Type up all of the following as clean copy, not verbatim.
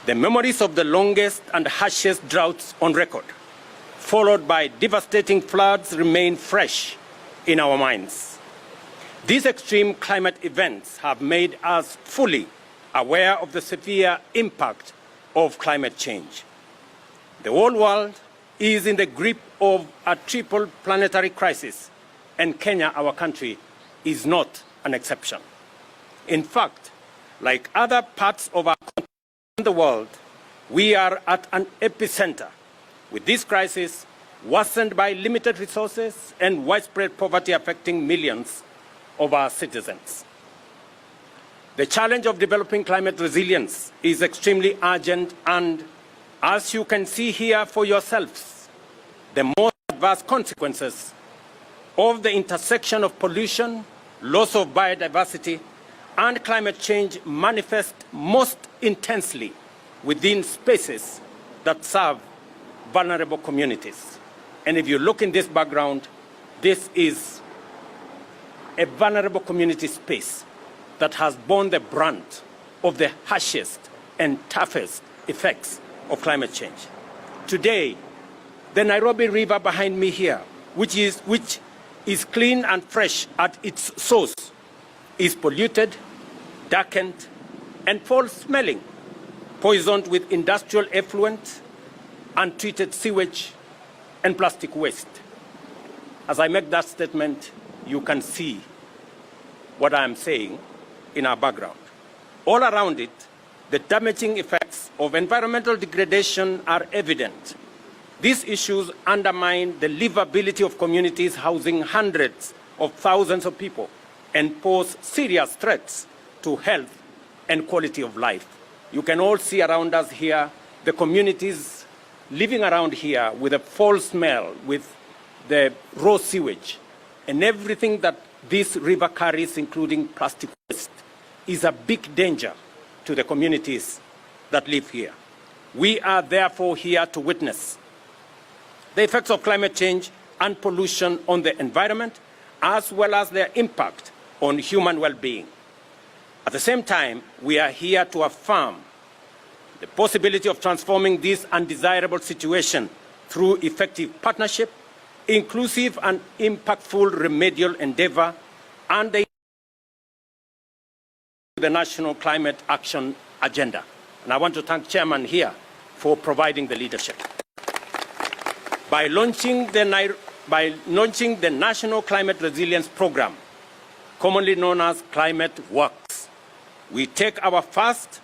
The memories of the longest and harshest droughts on record, followed by devastating floods, remain fresh in our minds. These extreme climate events have made us fully aware of the severe impact of climate change. The whole world is in the grip of a triple planetary crisis, and Kenya, our country, is not an exception. In fact, like other parts of our country and the world, we are at an epicenter, with this crisis worsened by limited resources and widespread poverty affecting millions of our citizens. The challenge of developing climate resilience is extremely urgent, and as you can see here for yourselves, the most adverse consequences of the intersection of pollution, loss of biodiversity, and climate change manifest most intensely within spaces that serve vulnerable communities. And if you look in this background, this is a vulnerable community space that has borne the brunt of the harshest and toughest effects of climate change. Today, the Nairobi River behind me here, which is clean and fresh at its source, is polluted, darkened, and foul-smelling, poisoned with industrial effluent, untreated sewage, and plastic waste. As I make that statement, you can see what I am saying in our background. All around it, the damaging effects of environmental degradation are evident. These issues undermine the livability of communities housing hundreds of thousands of people and pose serious threats to health and quality of life. You can all see around us here the communities living around here with a foul smell, with the raw sewage, and everything that this river carries, including plastic waste, is a big danger to the communities that live here. We are therefore here to witness the effects of climate change and pollution on the environment, as well as their impact on human well-being. At the same time, we are here to affirm the possibility of transforming this undesirable situation through effective partnership, inclusive and impactful remedial endeavor, and the National Climate Action Agenda. And I want to thank Chairman here for providing the leadership. By launching the National Climate Resilience Program, commonly known as Climate Works, we take our first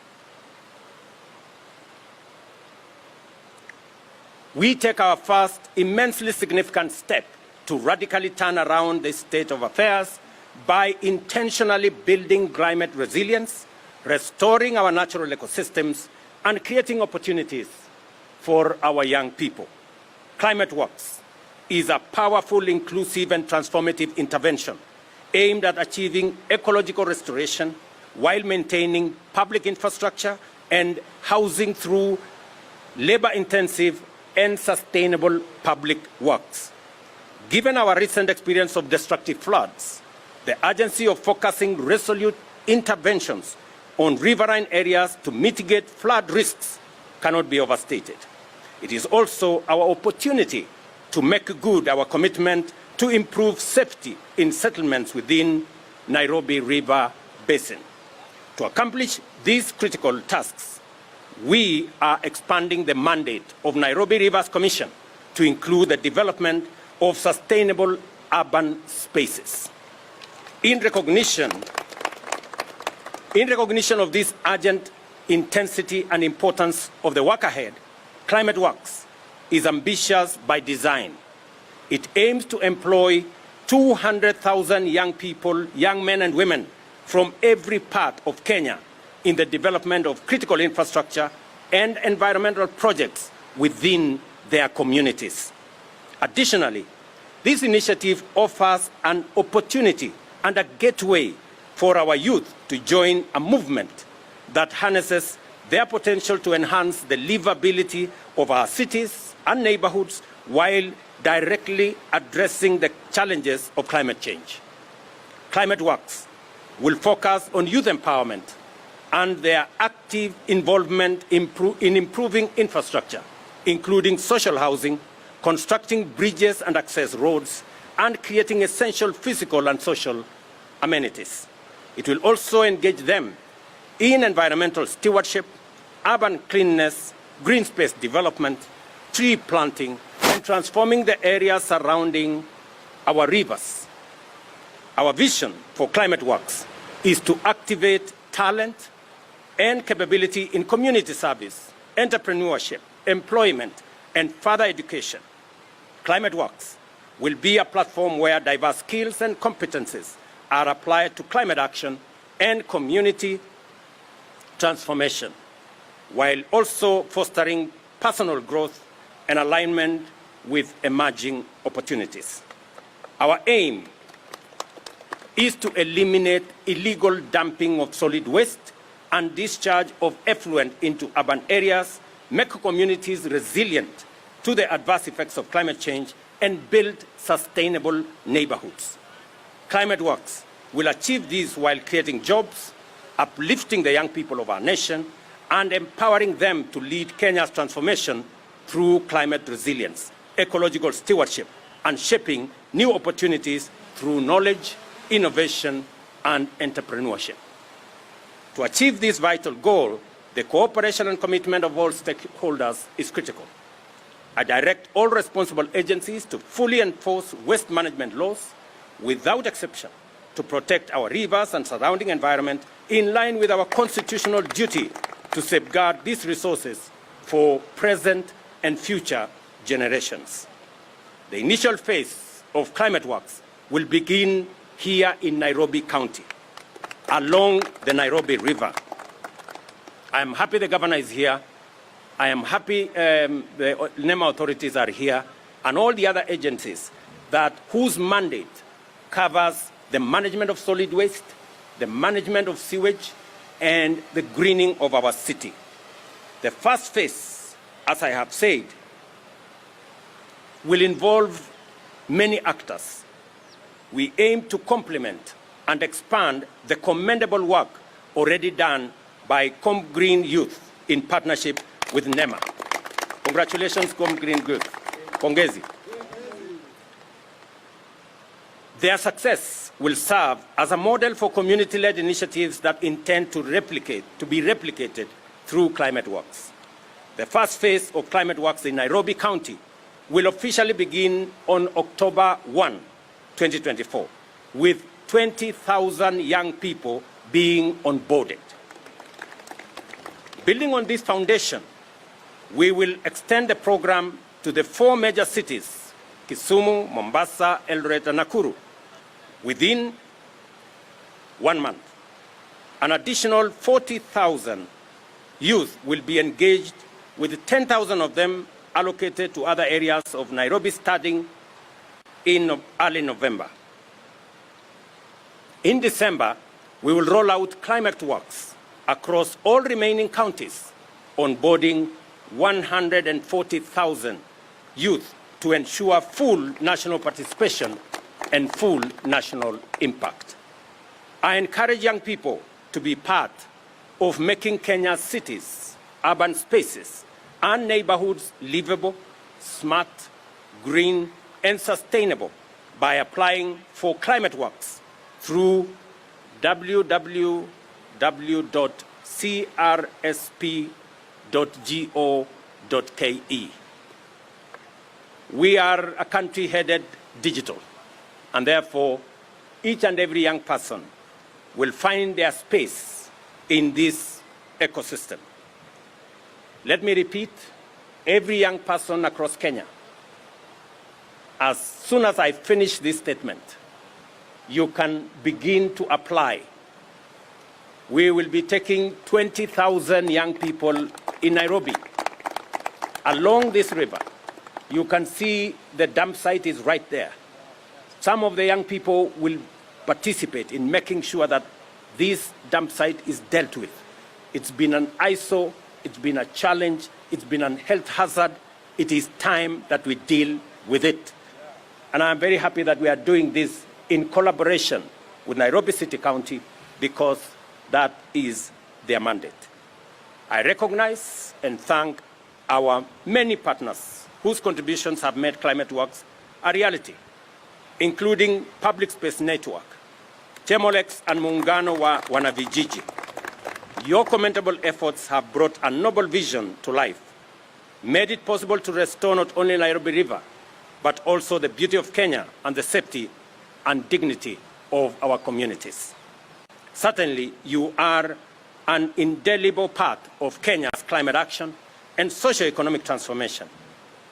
immensely significant step to radically turn around the state of affairs by intentionally building climate resilience, restoring our natural ecosystems, and creating opportunities for our young people. Climate Works is a powerful, inclusive, and transformative intervention aimed at achieving ecological restoration while maintaining public infrastructure and housing through labor-intensive and sustainable public works. Given our recent experience of destructive floods, the urgency of focusing resolute interventions on riverine areas to mitigate flood risks cannot be overstated. It is also our opportunity to make good our commitment to improve safety in settlements within Nairobi River Basin. To accomplish these critical tasks, we are expanding the mandate of Nairobi Rivers Commission to include the development of sustainable urban spaces. In recognition of this urgent intensity and importance of the work ahead, Climate Works is ambitious by design. It aims to employ 200,000 young people, young men and women from every part of Kenya in the development of critical infrastructure and environmental projects within their communities. Additionally, this initiative offers an opportunity and a gateway for our youth to join a movement that harnesses their potential to enhance the livability of our cities and neighborhoods while directly addressing the challenges of climate change. Climate Works will focus on youth empowerment, and their active involvement in improving infrastructure, including social housing, constructing bridges and access roads, and creating essential physical and social amenities. It will also engage them in environmental stewardship, urban cleanliness, green space development, tree planting, and transforming the areas surrounding our rivers. Our vision for Climate Works is to activate talent and capability in community service, entrepreneurship, employment, and further education. Climate Works will be a platform where diverse skills and competencies are applied to climate action and community transformation, while also fostering personal growth and alignment with emerging opportunities. Our aim is to eliminate illegal dumping of solid waste and discharge of effluent into urban areas, make communities resilient to the adverse effects of climate change, and build sustainable neighborhoods. Climate Works will achieve this while creating jobs, uplifting the young people of our nation, and empowering them to lead Kenya's transformation through climate resilience, ecological stewardship, and shaping new opportunities through knowledge, innovation, and entrepreneurship. To achieve this vital goal, the cooperation and commitment of all stakeholders is critical. I direct all responsible agencies to fully enforce waste management laws without exception to protect our rivers and surrounding environment in line with our constitutional duty to safeguard these resources for present and future generations. The initial phase of Climate Works will begin here in Nairobi County, along the Nairobi River. I am happy the governor is here. I am happy the NEMA authorities are here, and all the other agencies whose mandate covers the management of solid waste, the management of sewage, and the greening of our city. The first phase, as I have said, will involve many actors. We aim to complement and expand the commendable work already done by ComGreen Youth in partnership with NEMA. Congratulations, ComGreen Youth. Pongezi. Their success will serve as a model for community-led initiatives that intend to be replicated through Climate Works. The first phase of Climate Works in Nairobi County will officially begin on October 1, 2024, with 20,000 young people being onboarded. Building on this foundation, we will extend the program to the 4 major cities, Kisumu, Mombasa, Eldoret, and Nakuru, within 1 month. An additional 40,000 youth will be engaged, with 10,000 of them allocated to other areas of Nairobi starting in early November. In December, we will roll out Climate Works across all remaining counties, onboarding 140,000 youth to ensure full national participation and full national impact. I encourage young people to be part of making Kenya's cities, urban spaces, and neighborhoods livable, smart, green, and sustainable by applying for Climate Works through www.crsp.go.ke. We are a country headed digital, and therefore each and every young person will find their space in this ecosystem. Let me repeat, every young person across Kenya, as soon as I finish this statement, you can begin to apply. We will be taking 20,000 young people in Nairobi along this river. You can see the dump site is right there. Some of the young people will participate in making sure that this dump site is dealt with. It's been an eyesore, it's been a challenge, it's been a health hazard. It is time that we deal with it. And I'm very happy that we are doing this in collaboration with Nairobi City County, because that is their mandate. I recognize and thank our many partners whose contributions have made climate works a reality, including Public Space Network, Chemolex and Muungano wa Wanavijiji. Your commendable efforts have brought a noble vision to life, made it possible to restore not only Nairobi River, but also the beauty of Kenya and the safety and dignity of our communities. Certainly, you are an indelible part of Kenya's climate action and socio-economic transformation.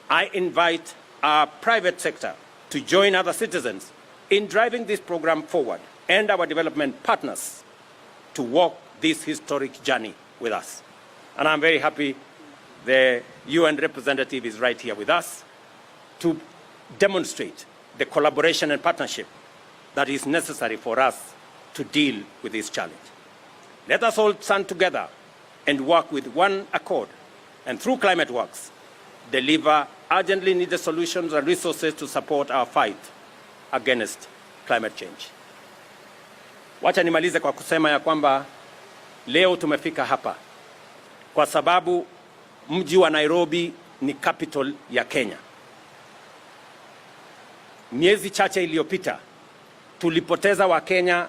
I invite our private sector to join other citizens in driving this program forward and our development partners to walk this historic journey with us. And I'm very happy the UN representative is right here with us to demonstrate the collaboration and partnership that is necessary for us to deal with this challenge. Let us all stand together and work with one accord, and through Climate Works, deliver urgently needed solutions and resources to support our fight against climate change. Wacha nimalize kwa kusema ya kwamba leo tumefika hapa kwa sababu mji wa Nairobi ni capital ya Kenya. Miezi chache iliyopita tulipoteza Wakenya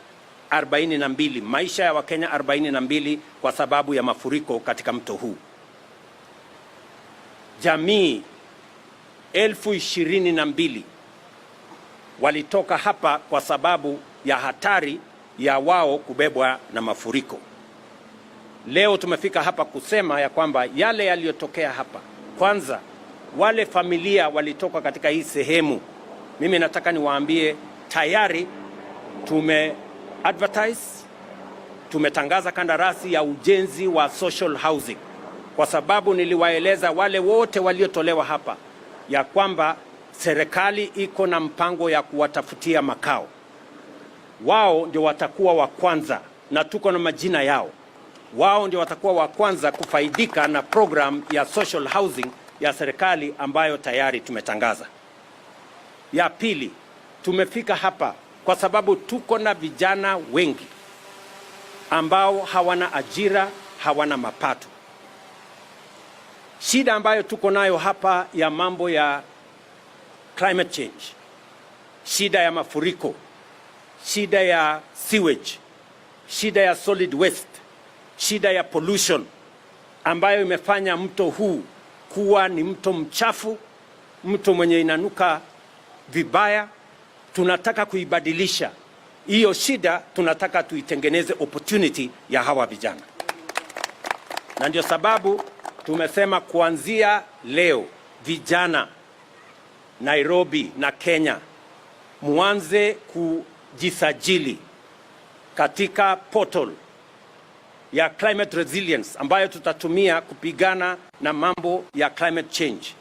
42, maisha ya Wakenya 42 kwa sababu ya mafuriko katika mto huu. Jamii 22,000 walitoka hapa kwa sababu ya hatari ya wao kubebwa na mafuriko. Leo tumefika hapa kusema ya kwamba yale yaliyotokea hapa, kwanza wale familia walitoka katika hii sehemu, mimi nataka niwaambie tayari tumetangaza kandarasi ya ujenzi wa social housing, kwa sababu niliwaeleza wale wote waliotolewa hapa ya kwamba serikali iko na mpango ya kuwatafutia makao. Wao ndio watakuwa wa kwanza, na tuko na majina yao. Wao ndio watakuwa wa kwanza kufaidika na program ya social housing ya serikali ambayo tayari tumetangaza. Ya pili, tumefika hapa kwa sababu tuko na vijana wengi ambao hawana ajira, hawana mapato. Shida ambayo tuko nayo hapa ya mambo ya climate change, shida ya mafuriko, shida ya sewage, shida ya solid waste, shida ya pollution ambayo imefanya mto huu kuwa ni mto mchafu, mto mwenye inanuka vibaya. Tunataka kuibadilisha hiyo shida, tunataka tuitengeneze opportunity ya hawa vijana. Na ndio sababu tumesema kuanzia leo vijana Nairobi na Kenya muanze kujisajili katika portal ya climate resilience ambayo tutatumia kupigana na mambo ya climate change.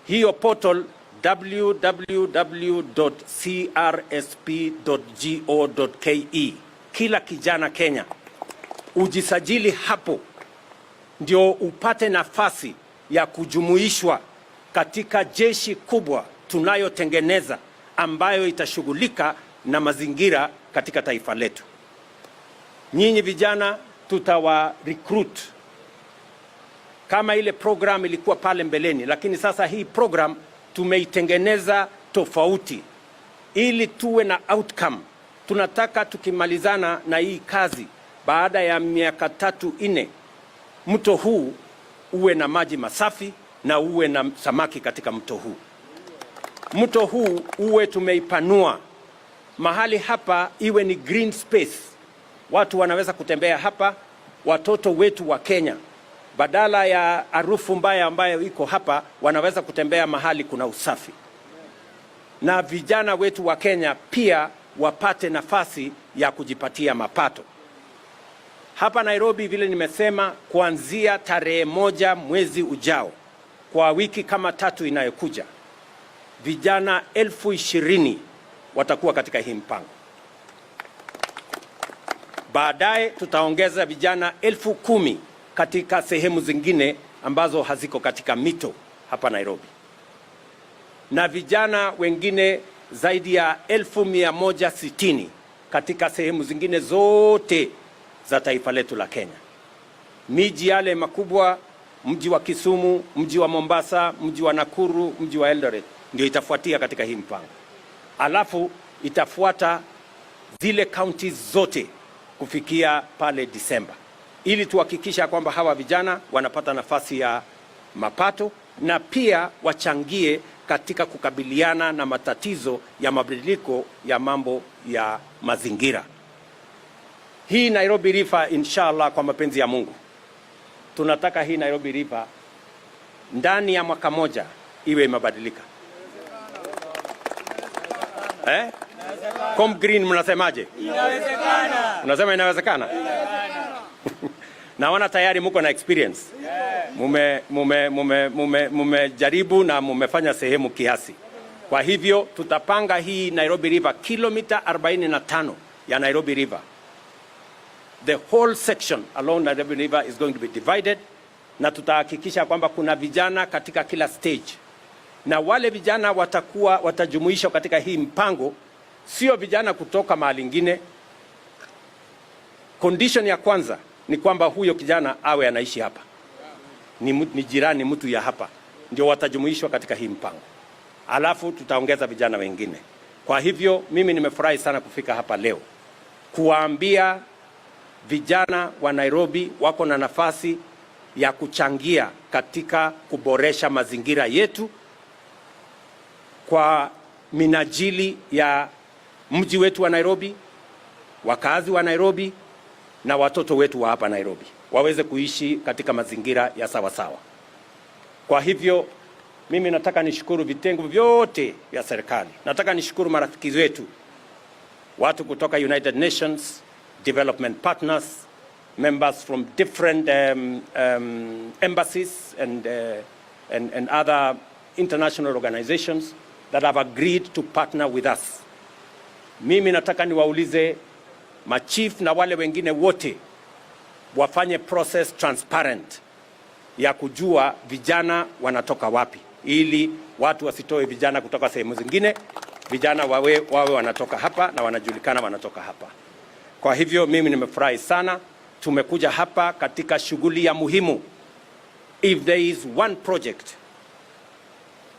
Hiyo portal www.crsp.go.ke. Kila kijana Kenya ujisajili hapo ndio upate nafasi ya kujumuishwa katika jeshi kubwa tunayotengeneza ambayo itashughulika na mazingira katika taifa letu. Nyinyi vijana tutawa recruit kama ile program ilikuwa pale mbeleni, lakini sasa hii program tumeitengeneza tofauti ili tuwe na outcome. Tunataka tukimalizana na hii kazi baada ya miaka 3-4 mto huu uwe na maji masafi na uwe na samaki katika mto huu. Mto huu uwe tumeipanua mahali hapa iwe ni green space. Watu wanaweza kutembea hapa, watoto wetu wa Kenya badala ya harufu mbaya ambayo iko hapa wanaweza kutembea mahali kuna usafi. Na vijana wetu wa Kenya pia wapate nafasi ya kujipatia mapato. Hapa Nairobi vile nimesema, kuanzia tarehe 1 mwezi ujao, kwa wiki kama 3 inayokuja, vijana 20,000 watakuwa katika hii mpango. Baadaye tutaongeza vijana 10,000 katika sehemu zingine ambazo haziko katika mito hapa Nairobi, na vijana wengine zaidi ya 160,000 katika sehemu zingine zote za taifa letu la Kenya. Miji yale makubwa, mji wa Kisumu, mji wa Mombasa, mji wa Nakuru, mji wa Eldoret ndio itafuatia katika hii mpango. Alafu itafuata zile counties zote kufikia pale Disemba, ili tuhakikisha kwamba hawa vijana wanapata nafasi ya mapato na pia wachangie katika kukabiliana na matatizo ya mabadiliko ya mambo ya mazingira. Hii Nairobi River, inshallah, kwa mapenzi ya Mungu, tunataka hii Nairobi River ndani ya mwaka moja iwe imebadilika. Com Green mnasemaje? Inawezekana. Unasema inawezekana? Naona tayari mko na experience. Mumejaribu na mumefanya sehemu kiasi. Kwa hivyo tutapanga hii Nairobi River kilomita 45 ya Nairobi River. The whole section along Nairobi River is going to be divided, na tutahakikisha kwamba kuna vijana katika kila stage. Na wale vijana watajumuishwa katika hii mpango, sio vijana kutoka mahali ingine. Condition ya kwanza ni kwamba huyo kijana awe anaishi hapa, ni jirani, mtu ya hapa, ndio watajumuishwa katika hii mpango. Alafu tutaongeza vijana wengine. Kwa hivyo mimi nimefurahi sana kufika hapa leo kuwaambia vijana wa Nairobi wako na nafasi ya kuchangia katika kuboresha mazingira yetu kwa minajili ya mji wetu wa Nairobi, wakazi wa Nairobi na watoto wetu wa hapa Nairobi waweze kuishi katika mazingira ya sawa sawa. Kwa hivyo mimi nataka nishukuru vitengo vyote vya serikali. Nataka nishukuru marafiki wetu, watu kutoka United Nations, development partners, members from different embassies and other international organizations that have agreed to partner with us. Mimi nataka niwaulize machief na wale wengine wote wafanye process transparent ya kujua vijana wanatoka wapi, ili watu wasitoe vijana kutoka sehemu zingine. Vijana wawe wanatoka hapa na wanajulikana wanatoka hapa. Kwa hivyo mimi nimefurahi sana. Tumekuja hapa katika shughuli ya muhimu. If there is one project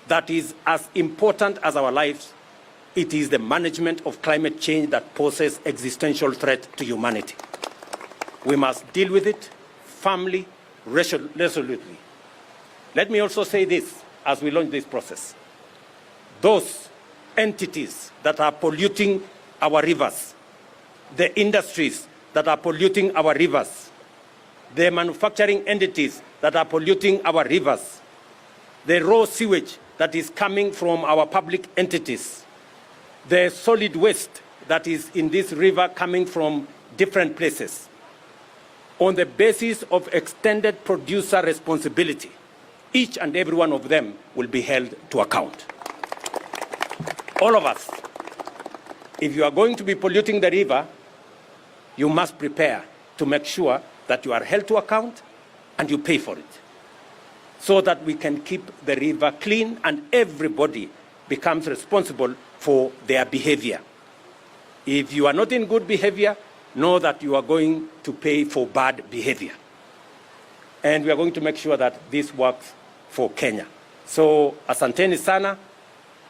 that is as important as our lives, it is the management of climate change that poses existential threat to humanity. We must deal with it firmly, resolutely. Let me also say this as we launch this process. Those entities that are polluting our rivers, the industries that are polluting our rivers, the manufacturing entities that are polluting our rivers, the raw sewage that is coming from our public entities, the solid waste that is in this river coming from different places, on the basis of extended producer responsibility, each and every one of them will be held to account. All of us. If you are going to be polluting the river, you must prepare to make sure that you are held to account and you pay for it, so that we can keep the river clean and everybody becomes responsible for their behavior. If you are not in good behavior, know that you are going to pay for bad behavior. And we are going to make sure that this works for Kenya. So asanteni sana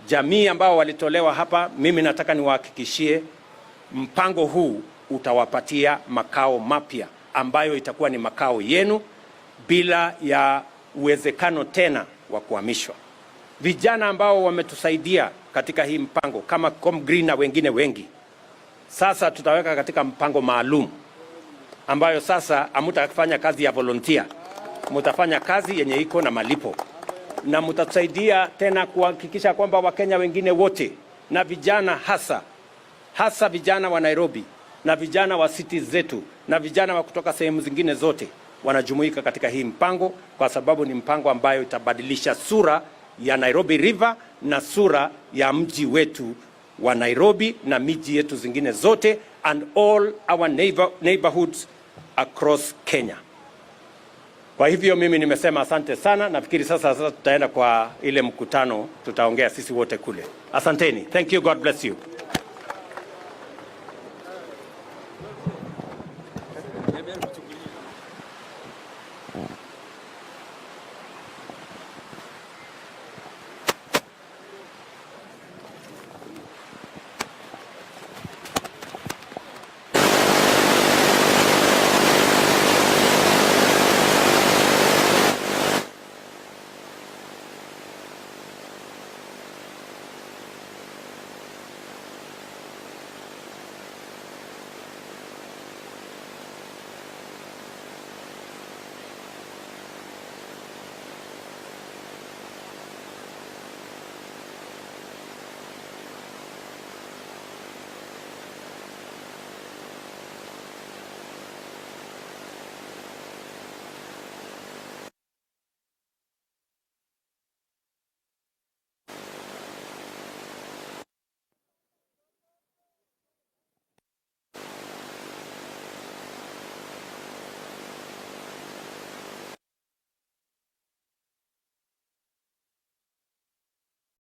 jamii ambao walitolewa hapa. Mimi nataka niwahakikishie mpango huu utawapatia makao mapya ambayo itakuwa ni makao yenu bila ya uwezekano tena wa kuhamishwa. Vijana ambao wametusaidia katika hii mpango kama Com Green na wengine wengi, sasa tutaweka katika mpango maalum ambayo sasa hamutafanya kazi ya volunteer, mutafanya kazi yenye iko na malipo, na mutatusaidia tena kuhakikisha kwamba Wakenya wengine wote na vijana hasa vijana wa Nairobi na vijana wa cities zetu na vijana wa kutoka sehemu zingine zote wanajumuika katika hii mpango, kwa sababu ni mpango ambayo itabadilisha sura ya Nairobi River na sura ya mji wetu wa Nairobi na miji yetu zingine zote and all our neighborhoods across Kenya. Kwa hivyo mimi nimesema asante sana. Nafikiri sasa tutaenda kwa ile mkutano, tutaongea sisi wote kule. Asanteni. Thank you. God bless you.